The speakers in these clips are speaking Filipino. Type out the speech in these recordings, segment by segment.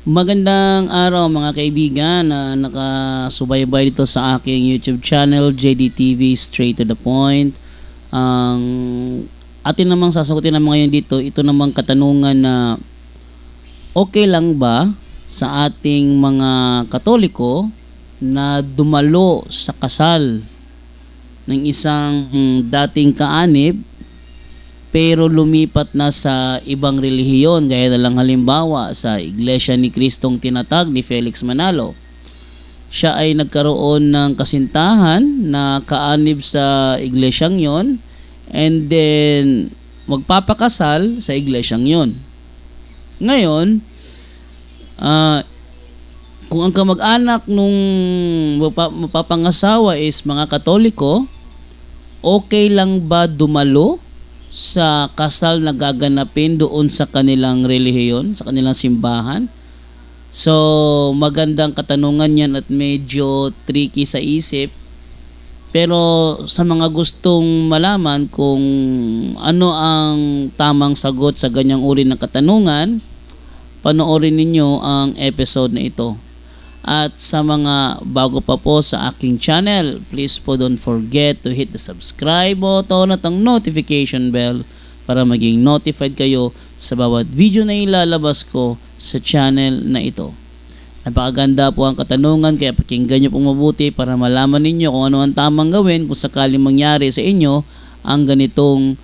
Magandang araw mga kaibigan na nakasubaybay dito sa aking YouTube channel, JDTV Straight to the Point. Ang atin namang sasagutin naman ngayon dito, ito namang katanungan na okay lang ba sa ating mga Katoliko na dumalo sa kasal ng isang dating kaanib pero lumipat na sa ibang relihiyon, gaya na lang halimbawa sa Iglesia ni Kristong Tinatag ni Felix Manalo. Siya ay nagkaroon ng kasintahan na kaanib sa iglesyang yon, and then magpapakasal sa iglesyang yon. Ngayon, kung ang kamag-anak nung mapapangasawa is mga Katoliko, okay lang ba dumalo sa kasal na gaganapin doon sa kanilang relihiyon, sa kanilang simbahan? So, magandang katanungan yan at medyo tricky sa isip. Pero sa mga gustong malaman kung ano ang tamang sagot sa ganyang uri ng katanungan, panoorin ninyo ang episode na ito. At sa mga bago pa po sa aking channel, please po don't forget to hit the subscribe button at ang notification bell para maging notified kayo sa bawat video na ilalabas ko sa channel na ito. Napakaganda po ang katanungan, kaya pakinggan nyo pong mabuti para malaman ninyo kung ano ang tamang gawin kung sakaling mangyari sa inyo ang ganitong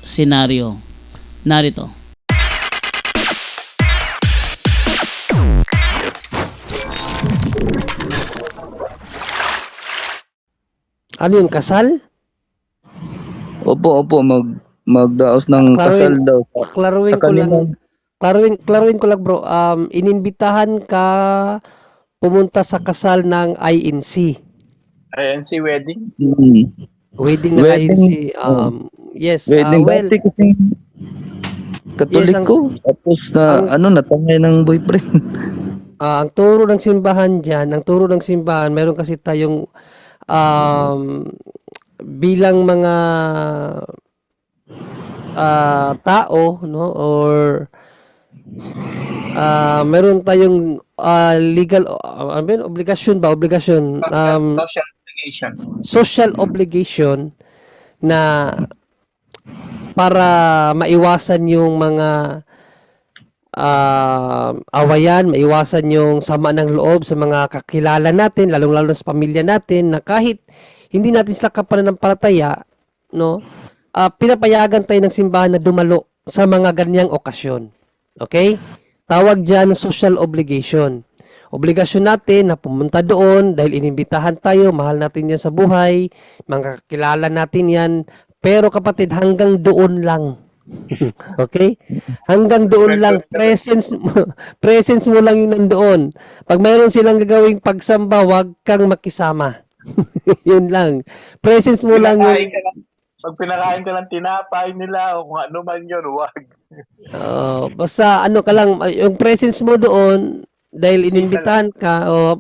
senaryo. Narito. Ano yung kasal? Opo, magdaos ng kasal daw Klaruin sa ko lang. kanilang Klaruin ko lang bro. Ininbitahan ka pumunta sa kasal ng INC. INC wedding? Wedding ng Wedding, INC. Yes. wedding Well, dati kasi Katoliko. Tapos na natangay ng boyfriend. ang turo ng simbahan diyan, meron kasi tayong bilang mga tao, no, or meron tayong legal obligasyon Social obligation. social obligation na para maiwasan yung mga awayan, maiwasan yung sama ng loob sa mga kakilala natin, lalong-lalo sa pamilya natin, na kahit hindi natin sila kapananampalataya, no, pinapayagan tayo ng simbahan na dumalo sa mga ganyang okasyon. Okay? Tawag dyan social obligation. Obligasyon natin na pumunta doon dahil inimbitahan tayo, mahal natin yan sa buhay, mga kakilala natin yan, pero kapatid, hanggang doon lang. Okay? Hanggang doon lang, presence mo lang yung nandoon. Pag mayroon silang gagawing pagsamba, wag kang makisama. Yun lang. Presence mo lang yung... Pag pinakain ka ng tinapay nila o kung ano man yun, wag. Basta ano ka lang, yung presence mo doon, dahil inimbitahan ka, o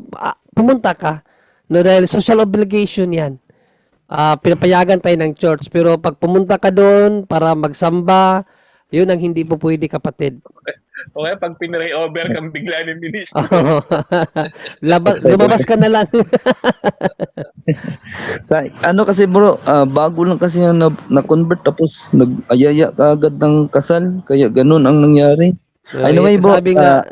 pumunta ka, no, dahil social obligation yan. Pinapayagan tayo ng church, pero pag pumunta ka doon para magsamba, yun ang hindi po pwede, kapatid. Okay, pag pinray over kang bigla ng ministro. Lumabas ka na lang. Kasi bro, bago lang kasi na-convert tapos nag-ayaya ka agad ng kasal, kaya ganun ang nangyari. Anyway bro,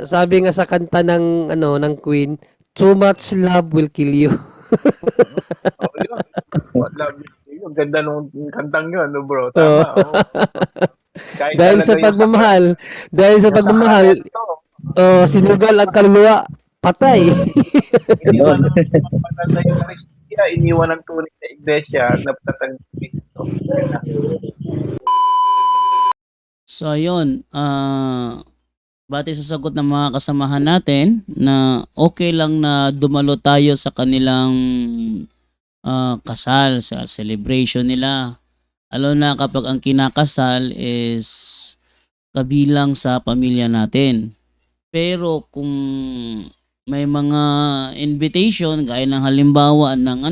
sabi nga sa kanta ng ng Queen, too much love will kill you. Ang ganda nung kantang yun, no, bro. Tama. Dahil sa pagmamahal, sinugal ang kaluluwa, patay. Iniwan ng pananda yung Eucharistia, iniwan ng tunay na iglesia na patatang Kristo. So ayun, bati sa sagot ng mga kasamahan natin na okay lang na dumalo tayo sa kanilang kasal, sa celebration nila. Lalo na kapag ang kinakasal is kabilang sa pamilya natin. Pero kung may mga invitation, gaya ng halimbawa ng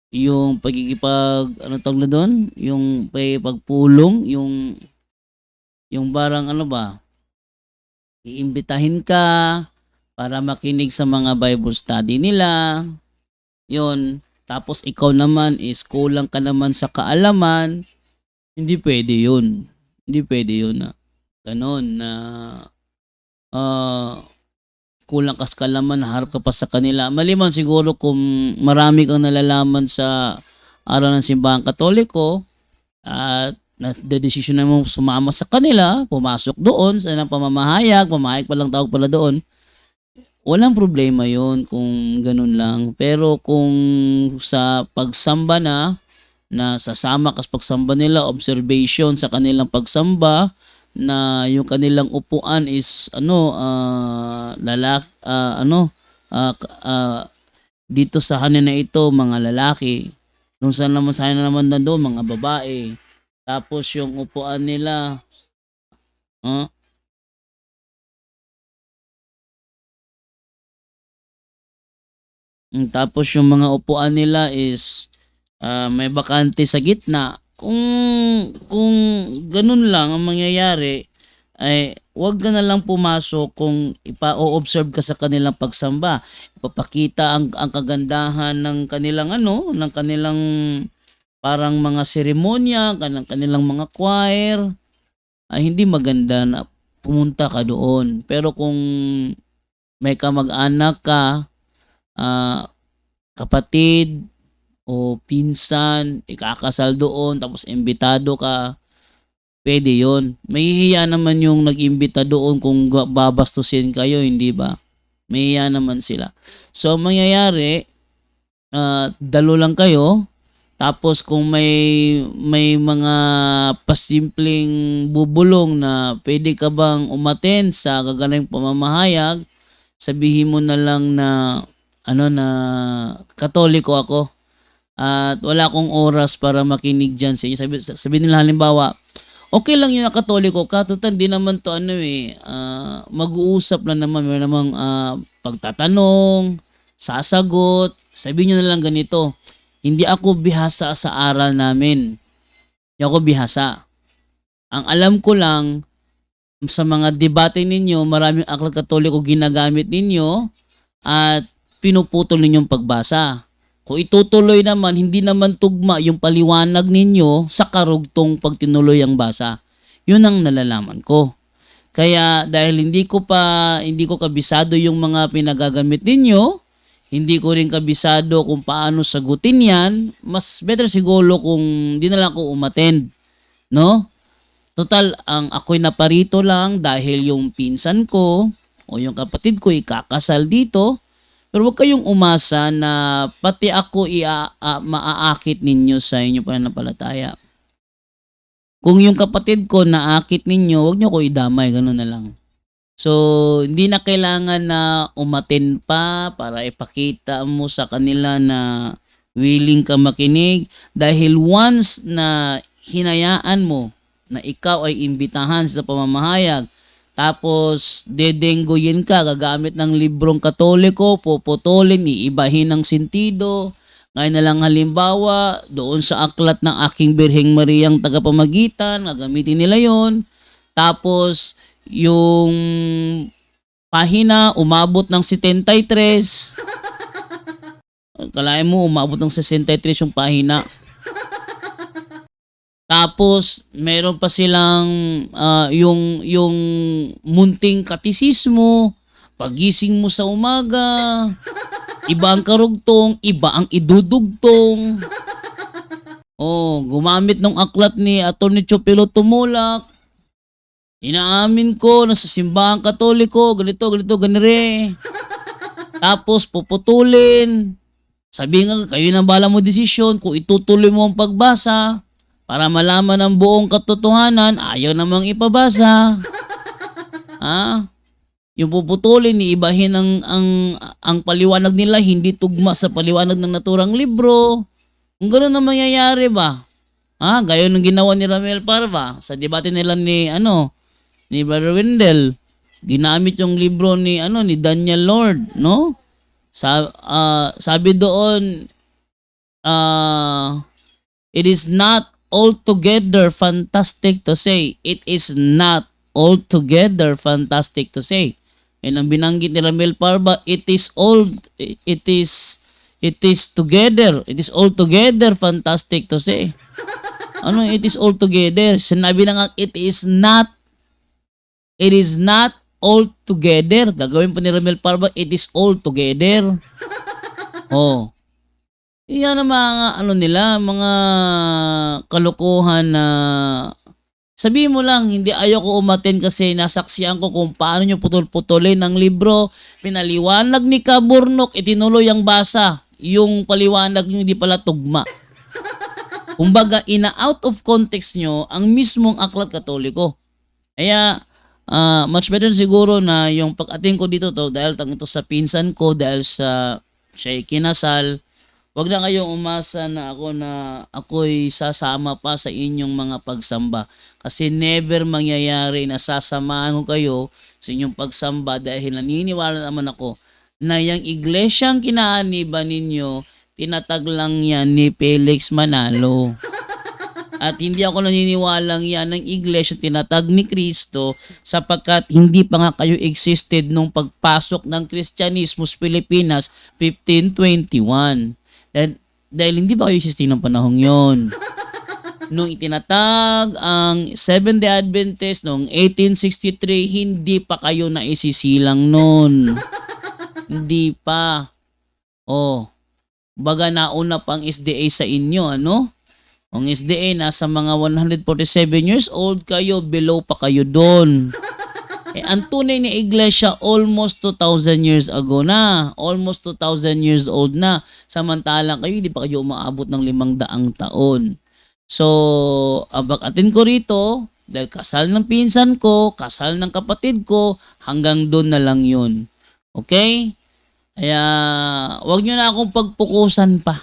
yung pagkikipag, ano tawag na doon? Yung pagpulong, yung Yung barang ano ba, iimbitahin ka para makinig sa mga Bible study nila. Yun. Tapos ikaw naman is kulang ka naman sa kaalaman. Hindi pwede yun. Hindi pwede yun na ganon na ah, kulang ka sa kaalaman, harap ka pa sa kanila. Maliban siguro kung marami kang nalalaman sa aral ng simbahan katoliko at na-desisyon mo sumama sa kanila, pumasok doon sa ilang pamamahayag pa lang tawag pala doon, walang problema yon kung ganun lang. Pero kung sa pagsamba na sasama ka sa pagsamba nila, observation sa kanilang pagsamba, na yung kanilang upuan is dito sa hanin na ito mga lalaki, nung saan naman sa hanin naman na doon mga babae. Tapos yung upuan nila tapos yung mga upuan nila is may bakante sa gitna. Kung ganun lang ang mangyayari, ay wag ka na lang pumasok kung ipa-observe ka sa kanilang pagsamba. Ipapakita ang kagandahan ng kanilang ng kanilang parang mga seremonya, ng kanilang mga choir. Ay hindi maganda na pumunta ka doon. Pero kung may kamag-anak ka, kapatid o pinsan, ikakasal doon, tapos imbitado ka, pwede yon. Mahihiya naman yung nag-imbita doon kung babastusin kayo, hindi ba? Mahihiya naman sila. So, mangyayari, dalo lang kayo, tapos kung may mga pasimpleng bubulong na pwede ka bang umattend sa gagaling pamamahayag, sabihin mo na lang na na Katoliko ako at wala akong oras para makinig dyan sa inyo. Sabihin nila halimbawa, okay lang yun na Katoliko ka, tutan di naman to mag-uusap lang naman, may namang pagtatanong, sasagot. Sabihin nyo na lang ganito, hindi ako bihasa sa aral namin. Hindi ako bihasa. Ang alam ko lang, sa mga debate ninyo, maraming aklat Katoliko ginagamit ninyo at pinuputol ninyong pagbasa. Kung itutuloy naman, hindi naman tugma yung paliwanag ninyo sa karugtong pag tinuloy ang basa. Yun ang nalalaman ko. Kaya dahil hindi ko kabisado yung mga pinagagamit ninyo, hindi ko rin kabisado kung paano sagutin yan, mas better siguro kung di na lang ako umattend. No? Total, ako'y naparito lang dahil yung pinsan ko o yung kapatid ko ikakasal dito. Pero huwag kayong umasa na pati ako maaakit ninyo sa inyong pananampalataya. Kung yung kapatid ko naakit ninyo, huwag nyo ko idamay, gano'n na lang. So, hindi na kailangan na umattend pa para ipakita mo sa kanila na willing ka makinig. Dahil once na hinayaan mo na ikaw ay imbitahan sa pamamahayag, tapos dedenggoyin ka, gagamit ng librong Katoliko, puputulin, iibahin ng sentido. Ngayon na lang halimbawa, doon sa aklat ng aking Birheng Mariang tagapamagitan, gagamitin nila yon. Tapos, yung pahina, umabot ng 73. Kalahin mo, umabot ng 63 yung pahina. Tapos, meron pa silang yung munting katisismo, pagising mo sa umaga, iba ang karugtong, iba ang idudugtong. Gumamit ng aklat ni Atty. Chopelo Tumulak. Inaamin ko na sa simbahan Katoliko, ganito, ganire. Tapos, puputulin. Sabi nga, kayo na bala mo desisyon kung itutuloy mo ang pagbasa. Para malaman ang buong katotohanan, ayaw namang ipabasa. Yung puputulin, iibahin ang paliwanag nila, hindi tugma sa paliwanag ng naturang libro. Kung gano'n na mangyayari ba? Gayon ng ginawa ni Ramel Parva sa debate nila ni Brother Wendell. Ginamit yung libro ni Daniel Lord, no? Sabi doon, it is not altogether fantastic to say. It is not altogether fantastic to say. And ang binanggit ni Ramel Parba, it is together. It is altogether fantastic to say. Ano it is altogether? Sinabi na nga, it is not altogether. Gagawin pa ni Ramel Parba, it is altogether. Oh. Iyan ang mga mga kalokohan na sabihin mo lang, hindi ayoko umaten kasi nasaksiyan ko kung paano nyo putol-putulin ang libro. Pinaliwanag ni Kaburnok, itinuloy ang basa. Yung paliwanag nyo hindi pala tugma. Kumbaga, out of context nyo ang mismong aklat Katoliko. Kaya, much better siguro na yung pag-ating ko dito dahil ito sa pinsan ko, dahil sa siya kinasal, wag na kayong umasa na ako'y sasama pa sa inyong mga pagsamba. Kasi never mangyayari na sasamahan ko kayo sa inyong pagsamba dahil naniniwala naman ako na yung iglesyang kinaaniban ninyo, tinatag lang yan ni Felix Manalo. At hindi ako naniniwalang yan ng iglesia tinatag ni Kristo sapagkat hindi pa nga kayo existed nung pagpasok ng Kristyanismo sa Pilipinas 1521. Dahil hindi ba kayo existing ng panahong yon? Nung itinatag ang Seventh-day Adventist noong 1863, hindi pa kayo naisisilang noon. Hindi pa. Baga nauna pang SDA sa inyo, ano? Ang SDA nasa mga 147 years old kayo, below pa kayo doon. Ang tunay na iglesia almost 2,000 years ago na. Almost 2,000 years old na. Samantalang kayo, hindi pa kayo umaabot ng 500 taon. So, abak-atin ko rito, dahil kasal ng pinsan ko, kasal ng kapatid ko, hanggang doon na lang yun. Okay? Kaya, wag nyo na akong pagpukusan pa.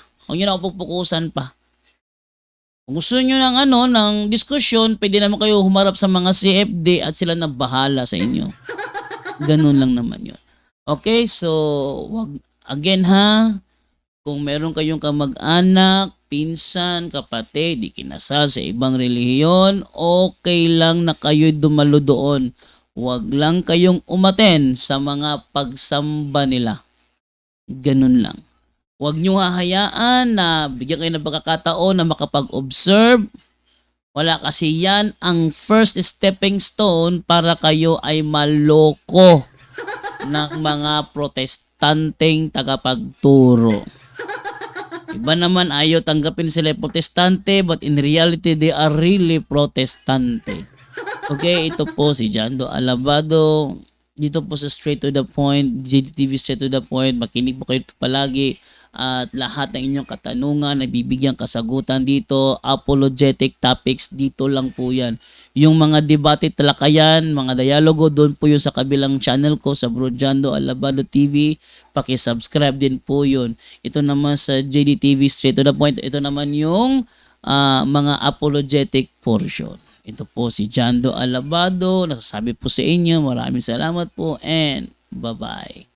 Kung gusto nyo ng diskusyon, pwede naman kayo humarap sa mga CFD at sila na bahala sa inyo. Ganun lang naman yun. Okay, so, again kung meron kayong kamag-anak, pinsan, kapatid, di kinasal sa ibang relihiyon, okay lang na kayo'y dumalo doon. Huwag lang kayong umaten sa mga pagsamba nila. Ganun lang. Huwag nyo hahayaan na bigyan kayo ng pagkakataon na makapag-observe. Wala kasi yan ang first stepping stone para kayo ay maloko ng mga protestanteng tagapagturo. Iba naman ayaw tanggapin sila protestante but in reality they are really protestante. Okay, ito po si Jando Alabado. Dito po sa Straight to the Point, JDTV Straight to the Point. Makinig po kayo palagi. At lahat ng inyong katanungan, nabibigyan kasagutan dito. Apologetic topics, dito lang po yan. Yung mga debate talakayan, mga dialogo, doon po yun sa kabilang channel ko, sa Bro Jando Alabado TV. Paki-subscribe din po yun. Ito naman sa JDTV Straight to the Point. Ito naman yung mga apologetic portion. Ito po si Jando Alabado. Nasasabi po sa inyo, maraming salamat po and bye-bye.